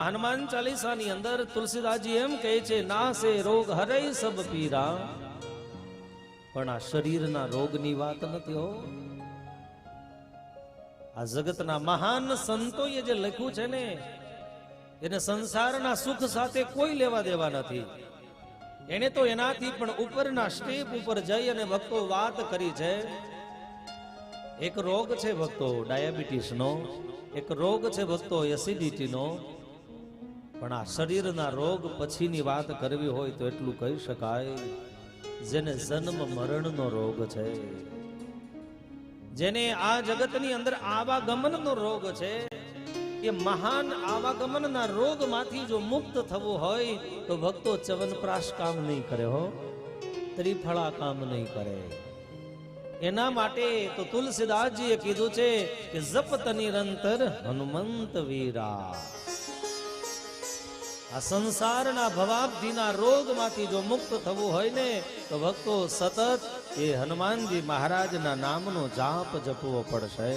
હનુમાન ચાલીસા ની અંદર તુલસીદાસજી એમ કહે છે, નાસે રોગ હરે સબ પીરા, પણ આ શરીરના રોગની વાત નથી હો. આ જગતના મહાન સંતોએ જે લખ્યું છે ને, એને સંસારના સુખ સાથે કોઈ લેવા દેવા નથી. એને તો એનાથી પણ ઉપરના સ્ટેપ ઉપર જઈ અને ભક્તો વાત કરી છે. એક રોગ છે ભક્તો ડાયાબિટીસનો, એક રોગ છે ભક્તો એસિડિટીનો, પણ આ શરીરના રોગ પછીની વાત કરવી હોય તો એટલું કહી શકાય, જેને જન્મ મરણનો રોગ છે, જેને આ જગતની અંદર આવાગમનનો રોગ છે, એ મહાન આવાગમનના રોગમાંથી જો મુક્ત થવું હોય તો ભક્તો ચ્યવનપ્રાશ કામ નહીં કરે હો, ત્રિફળા કામ નહીં કરે. એના માટે તો તુલસીદાસજીએ કીધું છે કે જપત નિરંતર હનુમંત વીરા. આ સંસારના ભવાબ્ધિના રોગમાંથી જો મુક્ત થવું હોય ને તો ભક્તો સતત એ હનુમાનજી મહારાજના નામનો જાપ જપવો પડશે.